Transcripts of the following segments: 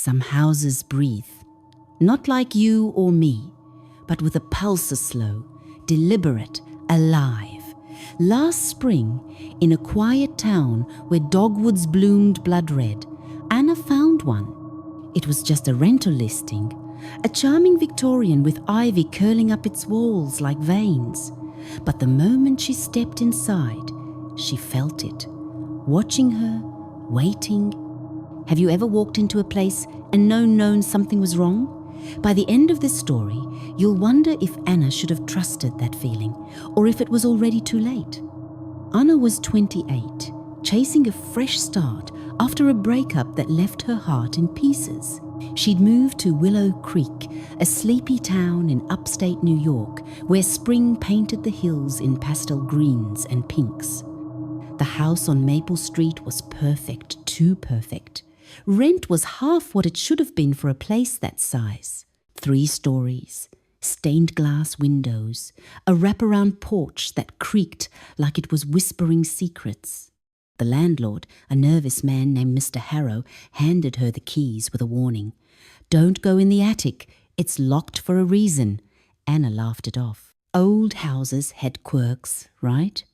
Some houses breathe, not like you or me, but with a pulse as slow, deliberate, alive. Last spring, in a quiet town where dogwoods bloomed blood red, Anna found one. It was just a rental listing, a charming Victorian with ivy curling up its walls like veins. But the moment she stepped inside, she felt it, watching her, waiting. Have you ever walked into a place and known something was wrong? By the end of this story, you'll wonder if Anna should have trusted that feeling, or if it was already too late. Anna was 28, chasing a fresh start after a breakup that left her heart in pieces. She'd moved to Willow Creek, a sleepy town in upstate New York, where spring painted the hills in pastel greens and pinks. The house on Maple Street was perfect, too perfect. Rent was half what it should have been for a place that size. 3 stories, stained glass windows, a wraparound porch that creaked like it was whispering secrets. The landlord, a nervous man named Mr. Harrow, handed her the keys with a warning. "Don't go in the attic, it's locked for a reason." Anna laughed it off. Old houses had quirks, right?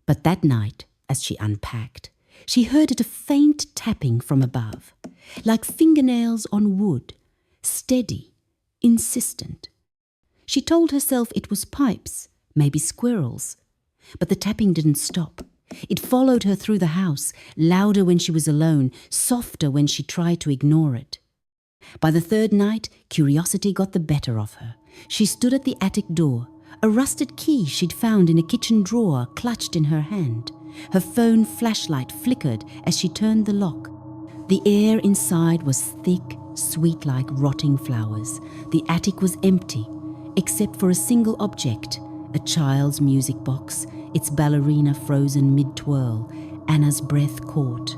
But that night, as she unpacked, she heard a faint tapping from above, like fingernails on wood, steady, insistent. She told herself it was pipes, maybe squirrels. But the tapping didn't stop. It followed her through the house, louder when she was alone, softer when she tried to ignore it. By the 3rd night, curiosity got the better of her. She stood at the attic door, a rusted key she'd found in a kitchen drawer clutched in her hand. Her phone flashlight flickered as she turned the lock. The air inside was thick, sweet like rotting flowers. The attic was empty, except for a single object, a child's music box, its ballerina frozen mid-twirl. Anna's breath caught.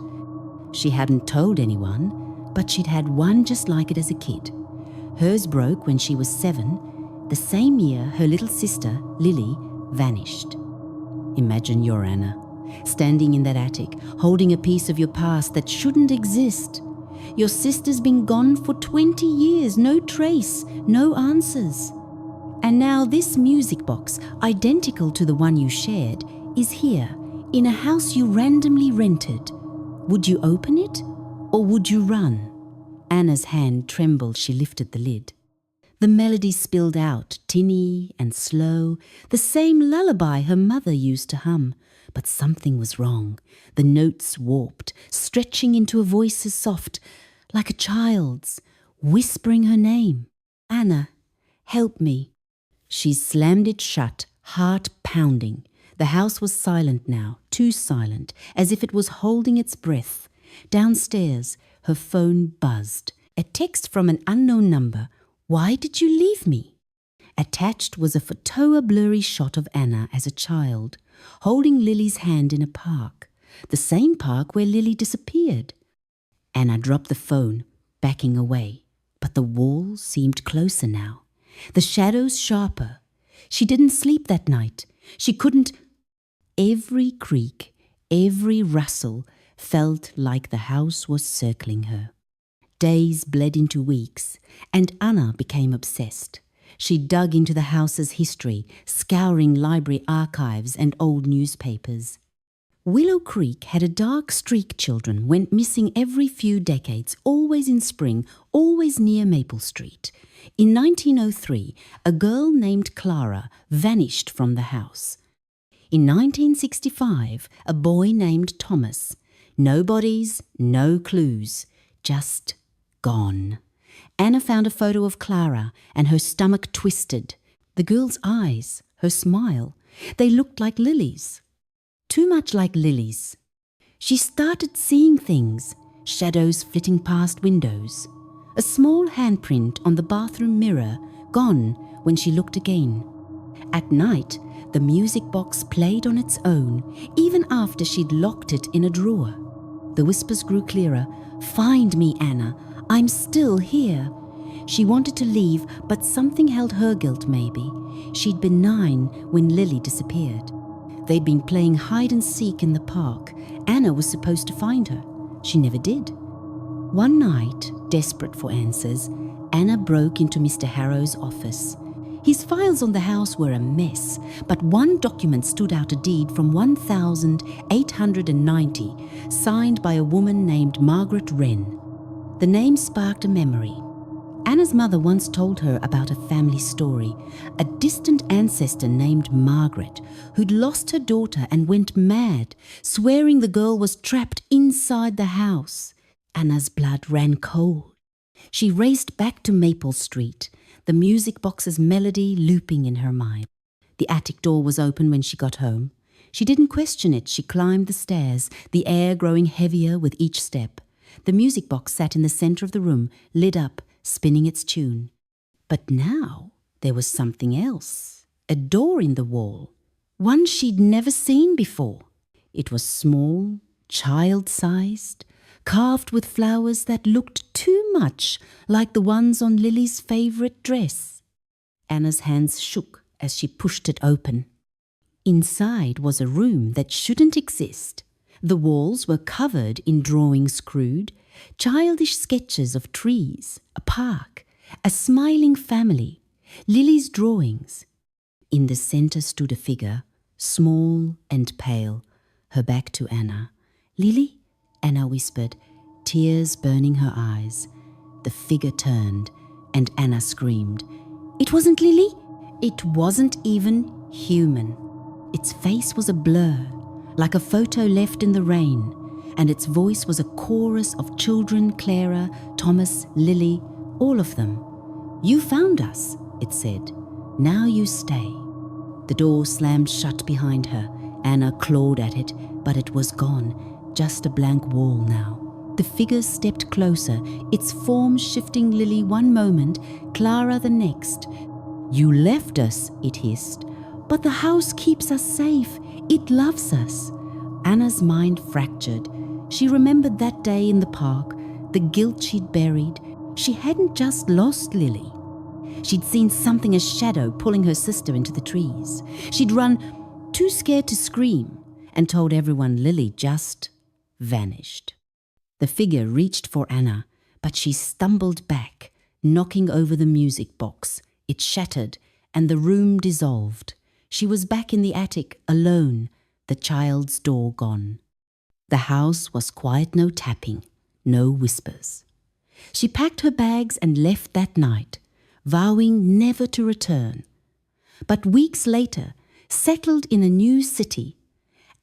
She hadn't told anyone, but she'd had one just like it as a kid. Hers broke when she was 7, the same year her little sister, Lily, vanished. Imagine you're Anna, standing in that attic, holding a piece of your past that shouldn't exist. Your sister's been gone for 20 years, no trace, no answers. And now this music box, identical to the one you shared, is here, in a house you randomly rented. Would you open it, or would you run? Anna's hand trembled. She lifted the lid. The melody spilled out, tinny and slow, the same lullaby her mother used to hum. But something was wrong. The notes warped, stretching into a voice as soft, like a child's, whispering her name. "Anna, help me." She slammed it shut, heart pounding. The house was silent now, too silent, as if it was holding its breath. Downstairs, her phone buzzed. A text from an unknown number. "Why did you leave me?" Attached was a photo blurry shot of Anna as a child, holding Lily's hand in a park, the same park where Lily disappeared. Anna dropped the phone, backing away, but the wall seemed closer now, the shadows sharper. She didn't sleep that night. She couldn't. Every creak, every rustle felt like the house was circling her. Days bled into weeks, and Anna became obsessed. She dug into the house's history, scouring library archives and old newspapers. Willow Creek had a dark streak. Children went missing every few decades, always in spring, always near Maple Street. In 1903, a girl named Clara vanished from the house. In 1965, a boy named Thomas. No bodies, no clues, just gone. Anna found a photo of Clara, and her stomach twisted. The girl's eyes, her smile, they looked like lilies. Too much like lilies. She started seeing things, shadows flitting past windows. A small handprint on the bathroom mirror, gone when she looked again. At night, the music box played on its own, even after she'd locked it in a drawer. The whispers grew clearer. "Find me, Anna. I'm still here." She wanted to leave, but something held her guilt maybe. She'd been 9 when Lily disappeared. They'd been playing hide and seek in the park. Anna was supposed to find her. She never did. One night, desperate for answers, Anna broke into Mr. Harrow's office. His files on the house were a mess, but one document stood out, a deed from 1890, signed by a woman named Margaret Wren. The name sparked a memory. Anna's mother once told her about a family story, a distant ancestor named Margaret who'd lost her daughter and went mad, swearing the girl was trapped inside the house. Anna's blood ran cold. She raced back to Maple Street, the music box's melody looping in her mind. The attic door was open when she got home. She didn't question it. She climbed the stairs, the air growing heavier with each step. The music box sat in the center of the room, lit up, spinning its tune. But now there was something else, a door in the wall, one she'd never seen before. It was small, child-sized, carved with flowers that looked too much like the ones on Lily's favorite dress. Anna's hands shook as she pushed it open. Inside was a room that shouldn't exist. The walls were covered in drawings crude, childish sketches of trees, a park, a smiling family, Lily's drawings. In the center stood a figure, small and pale, her back to Anna. "Lily?" Anna whispered, tears burning her eyes. The figure turned, and Anna screamed. It wasn't Lily. It wasn't even human. Its face was a blur, like a photo left in the rain, and its voice was a chorus of children, Clara, Thomas, Lily, all of them. "You found us," it said. "Now you stay." The door slammed shut behind her. Anna clawed at it, but it was gone, just a blank wall now. The figure stepped closer, its form shifting, Lily one moment, Clara the next. "You left us," it hissed. "But the house keeps us safe. It loves us." Anna's mind fractured. She remembered that day in the park, the guilt she'd buried. She hadn't just lost Lily. She'd seen something, a shadow, pulling her sister into the trees. She'd run, too scared to scream, and told everyone Lily just vanished. The figure reached for Anna, but she stumbled back, knocking over the music box. It shattered, and the room dissolved. She was back in the attic, alone, the child's door gone. The house was quiet, no tapping, no whispers. She packed her bags and left that night, vowing never to return. But weeks later, settled in a new city,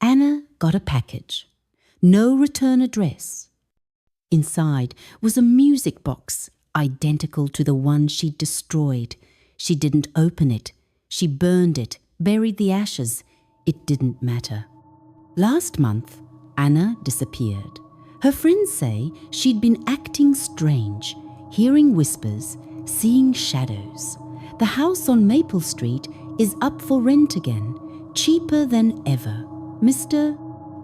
Anna got a package. No return address. Inside was a music box, identical to the one she'd destroyed. She didn't open it. She burned it, buried the ashes. It didn't matter. Last month, Anna disappeared. Her friends say she'd been acting strange, hearing whispers, seeing shadows. The house on Maple Street is up for rent again, cheaper than ever. Mr.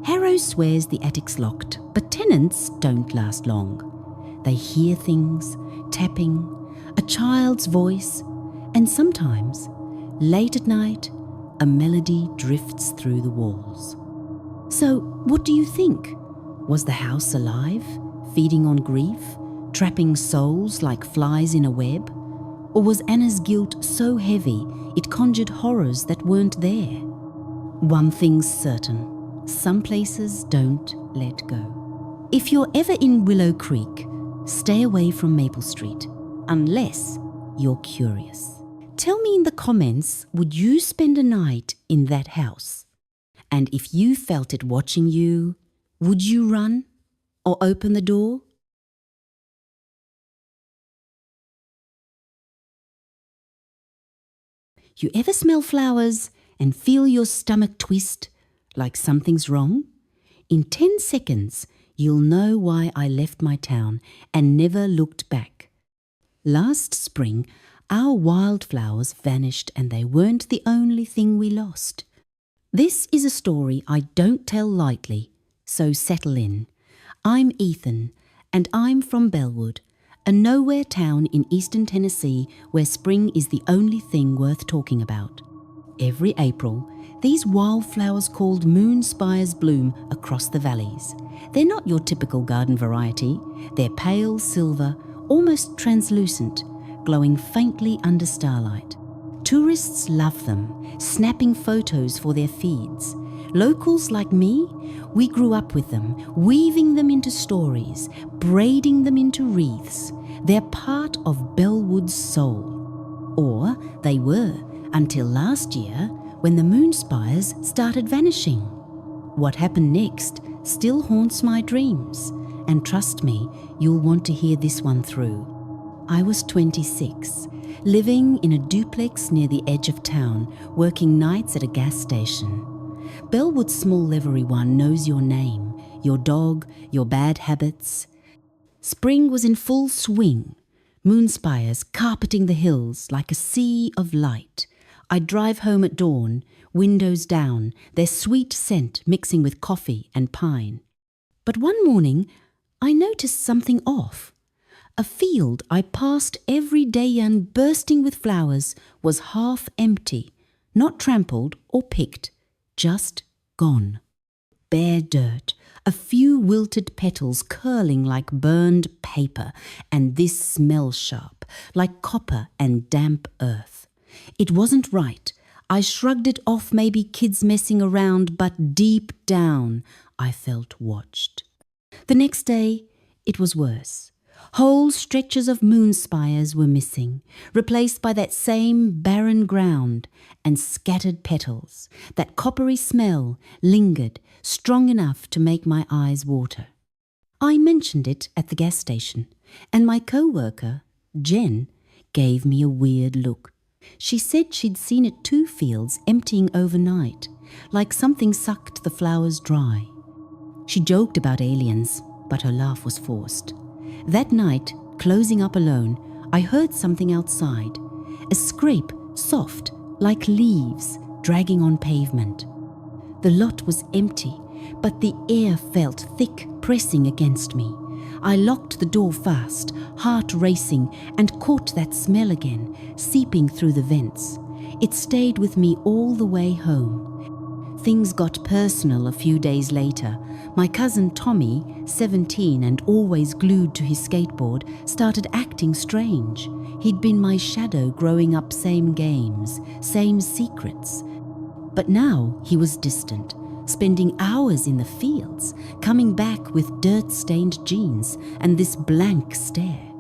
Harrow swears the attic's locked, but tenants don't last long. They hear things, tapping, a child's voice, and sometimes, late at night, a melody drifts through the walls. So, what do you think? Was the house alive, feeding on grief, trapping souls like flies in a web? Or was Anna's guilt so heavy it conjured horrors that weren't there? One thing's certain. Some places don't let go. If you're ever in Willow Creek, stay away from Maple Street, unless you're curious. Tell me in the comments, would you spend a night in that house? And if you felt it watching you, would you run or open the door? You ever smell flowers and feel your stomach twist like something's wrong? In 10 seconds, you'll know why I left my town and never looked back. Last spring, our wildflowers vanished, and they weren't the only thing we lost. This is a story I don't tell lightly, so settle in. I'm Ethan, and I'm from Bellwood, a nowhere town in eastern Tennessee where spring is the only thing worth talking about. Every April, These wildflowers called moon spires bloom across the valleys. They're not your typical garden variety. They're pale silver, almost translucent, glowing faintly under starlight. Tourists love them, snapping photos for their feeds. Locals like me, we grew up with them, weaving them into stories, braiding them into wreaths. They're part of Bellwood's soul. Or they were, until last year, when the moon spires started vanishing. What happened next still haunts my dreams, and trust me, you'll want to hear this one through. I was 26, living in a duplex near the edge of town, working nights at a gas station. Bellwood's small livery one knows your name, your dog, your bad habits. Spring was in full swing, moon spires carpeting the hills like a sea of light. I'd drive home at dawn, windows down, their sweet scent mixing with coffee and pine. But one morning, I noticed something off. A field I passed every day and bursting with flowers was half empty, not trampled or picked, just gone. Bare dirt, a few wilted petals curling like burned paper, and this smell sharp, like copper and damp earth. It wasn't right. I shrugged it off, maybe kids messing around, but deep down I felt watched. The next day, it was worse. Whole stretches of moon spires were missing, replaced by that same barren ground and scattered petals. That coppery smell lingered, strong enough to make my eyes water. I mentioned it at the gas station, and my co-worker, Jen, gave me a weird look. She said she'd seen it 2 fields emptying overnight, like something sucked the flowers dry. She joked about aliens, but her laugh was forced. That night, closing up alone, I heard something outside. A scrape, soft, like leaves, dragging on pavement. The lot was empty, but the air felt thick, pressing against me. I locked the door fast, heart racing, and caught that smell again, seeping through the vents. It stayed with me all the way home. Things got personal a few days later. My cousin Tommy, 17 and always glued to his skateboard, started acting strange. He'd been my shadow growing up, same games, same secrets. But now he was distant, spending hours in the fields, coming back with dirt-stained jeans and this blank stare.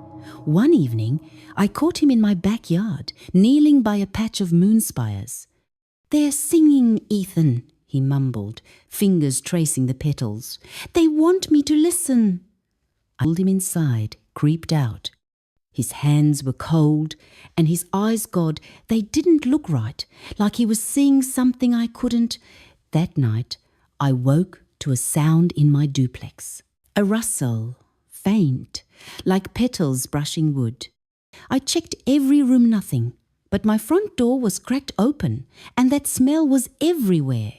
One evening, I caught him in my backyard, kneeling by a patch of moon spires. "They're singing, Ethan," he mumbled, fingers tracing the petals. "They want me to listen." I pulled him inside, creeped out. His hands were cold, and his eyes, God, they didn't look right, like he was seeing something I couldn't. That night, I woke to a sound in my duplex. A rustle, faint, like petals brushing wood. I checked every room, nothing, but my front door was cracked open, and that smell was everywhere.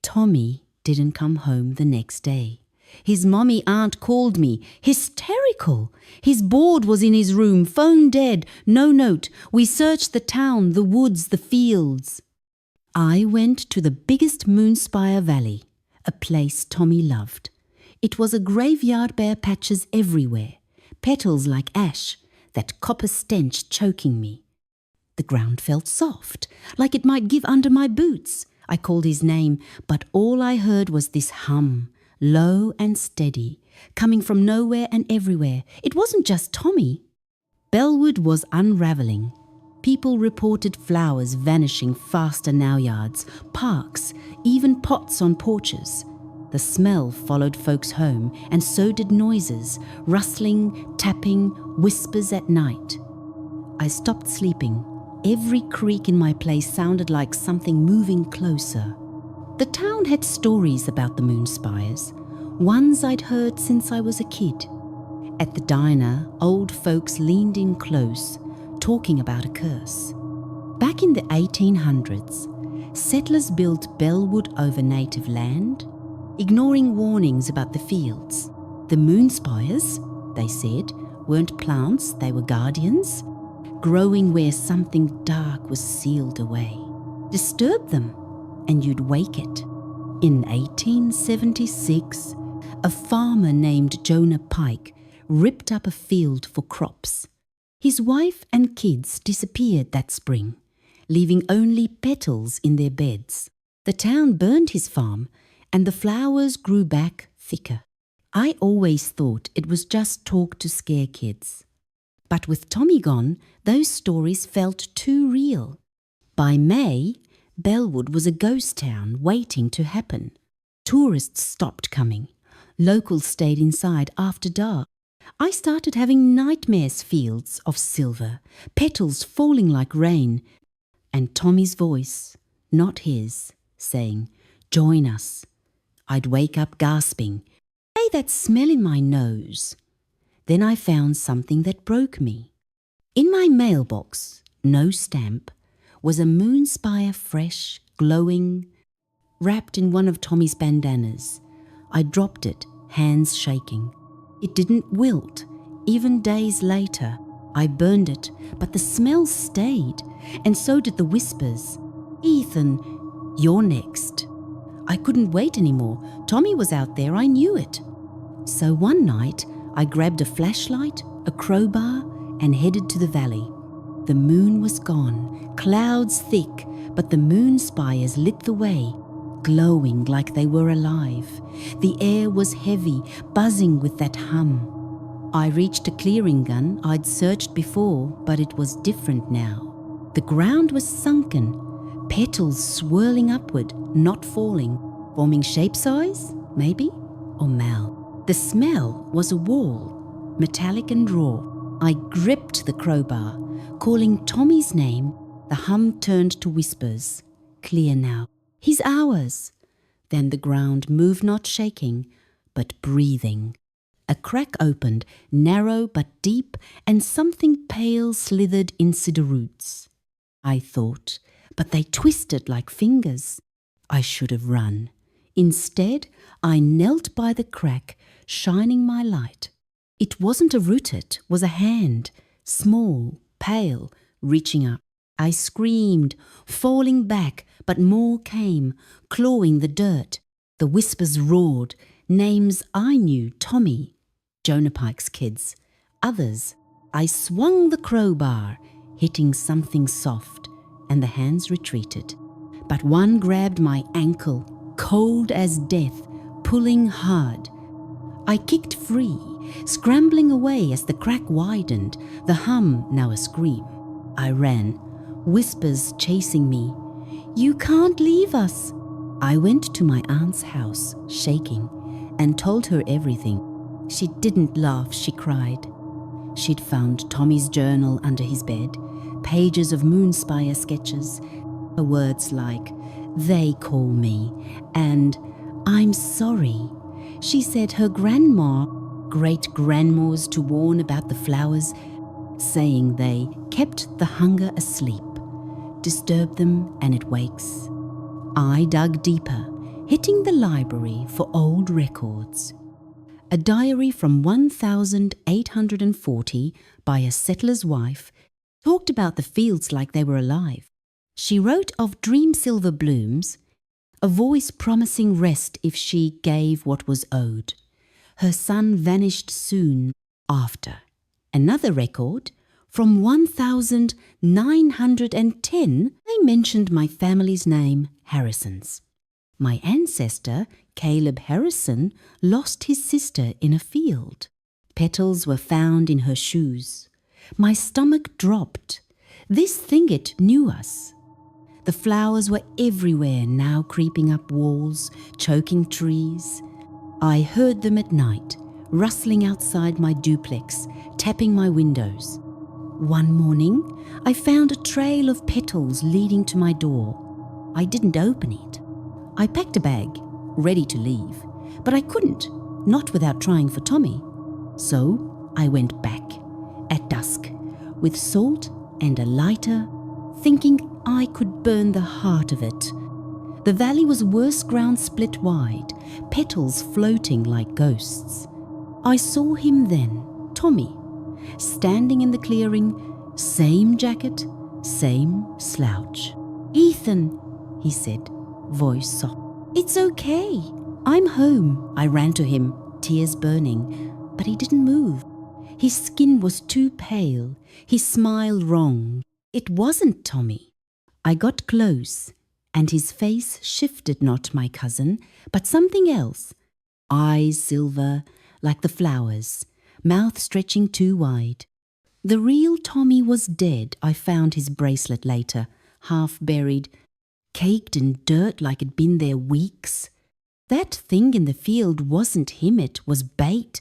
Tommy didn't come home the next day. His mommy aunt called me, hysterical. His board was in his room, phone dead, no note. We searched the town, the woods, the fields. I went to the biggest Moonspire Valley, a place Tommy loved. It was a graveyard, bare patches everywhere, petals like ash, that copper stench choking me. The ground felt soft, like it might give under my boots. I called his name, but all I heard was this hum, low and steady, coming from nowhere and everywhere. It wasn't just Tommy. Bellwood was unravelling. People reported flowers vanishing faster now yards, parks, even pots on porches. The smell followed folks home, and so did noises, rustling, tapping, whispers at night. I stopped sleeping. Every creak in my place sounded like something moving closer. The town had stories about the moon spires, ones I'd heard since I was a kid. At the diner, old folks leaned in close, talking about a curse. Back in the 1800s, settlers built Bellwood over native land, ignoring warnings about the fields. The moon spires, they said, weren't plants, they were guardians, growing where something dark was sealed away. Disturb them, and you'd wake it. In 1876, a farmer named Jonah Pike ripped up a field for crops. His wife and kids disappeared that spring, leaving only petals in their beds. The town burned his farm, and the flowers grew back thicker. I always thought it was just talk to scare kids. But with Tommy gone, those stories felt too real. By May, Bellwood was a ghost town waiting to happen. Tourists stopped coming. Locals stayed inside after dark. I started having nightmares, fields of silver, petals falling like rain, and Tommy's voice, not his, saying, "Join us." I'd wake up gasping, "Hey, that smell in my nose." Then I found something that broke me. In my mailbox, no stamp, was a moon spire, fresh, glowing, wrapped in one of Tommy's bandanas. I dropped it, hands shaking. It didn't wilt. Even days later, I burned it, but the smell stayed, and so did the whispers. "Ethan, you're next." I couldn't wait anymore. Tommy was out there, I knew it. So one night, I grabbed a flashlight, a crowbar, and headed to the valley. The moon was gone, clouds thick, but the moon spires lit the way, glowing like they were alive. The air was heavy, buzzing with that hum. I reached a clearing gun I'd searched before, but it was different now. The ground was sunken, petals swirling upward, not falling, forming shape size, maybe, or mal. The smell was a wall, metallic and raw. I gripped the crowbar, calling Tommy's name. The hum turned to whispers. Clear now. He's ours. Then the ground moved, not shaking, but breathing. A crack opened, narrow but deep, and something pale slithered into the roots. I thought, but they twisted like fingers. I should have run. Instead, I knelt by the crack, shining my light. It wasn't a root, it was a hand, small, pale, reaching up. I screamed, falling back, but more came, clawing the dirt. The whispers roared, names I knew, Tommy, Jonah Pike's kids, others. I swung the crowbar, hitting something soft, and the hands retreated. But one grabbed my ankle, cold as death, pulling hard. I kicked free, scrambling away as the crack widened, the hum now a scream. I ran, whispers chasing me. "You can't leave us." I went to my aunt's house, shaking, and told her everything. She didn't laugh, she cried. She'd found Tommy's journal under his bed, pages of moonspire sketches, words like, "They call me," and "I'm sorry." She said her grandma, great-grandmas to warn about the flowers, saying they kept the hunger asleep, disturb them and it wakes. I dug deeper, hitting the library for old records. A diary from 1840 by a settler's wife talked about the fields like they were alive. She wrote of dream silver blooms, a voice promising rest if she gave what was owed. Her son vanished soon after. Another record, from 1910, they mentioned my family's name, Harrisons. My ancestor, Caleb Harrison, lost his sister in a field. Petals were found in her shoes. My stomach dropped. This Thingit knew us. The flowers were everywhere now, creeping up walls, choking trees. I heard them at night, rustling outside my duplex, tapping my windows. One morning, I found a trail of petals leading to my door. I didn't open it. I packed a bag, ready to leave, but I couldn't, not without trying for Tommy. So I went back, at dusk, with salt and a lighter, thinking I could burn the heart of it. The valley was worse ground split wide, petals floating like ghosts. I saw him then, Tommy, standing in the clearing, same jacket, same slouch. "Ethan," he said, voice soft. It's okay. I'm home. I ran to him, tears burning, but he didn't move. His skin was too pale, his smile wrong. It wasn't Tommy. I got close, and his face shifted, not my cousin, but something else. Eyes silver, like the flowers, mouth stretching too wide. The real Tommy was dead. I found his bracelet later, half buried, caked in dirt like it'd been there weeks. That thing in the field wasn't him, it was bait,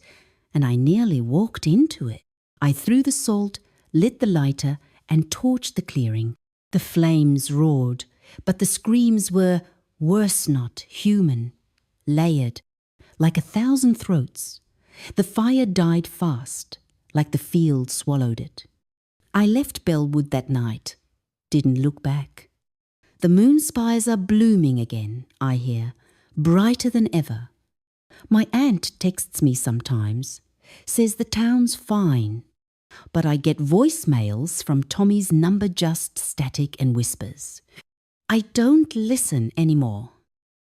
and I nearly walked into it. I threw the salt, lit the lighter, and torched the clearing. The flames roared, but the screams were worse not human, layered, like 1,000 throats. The fire died fast, like the field swallowed it. I left Bellwood that night, didn't look back. The moon spires are blooming again, I hear, brighter than ever. My aunt texts me sometimes, says the town's fine, but I get voicemails from Tommy's number, just static and whispers. I don't listen anymore.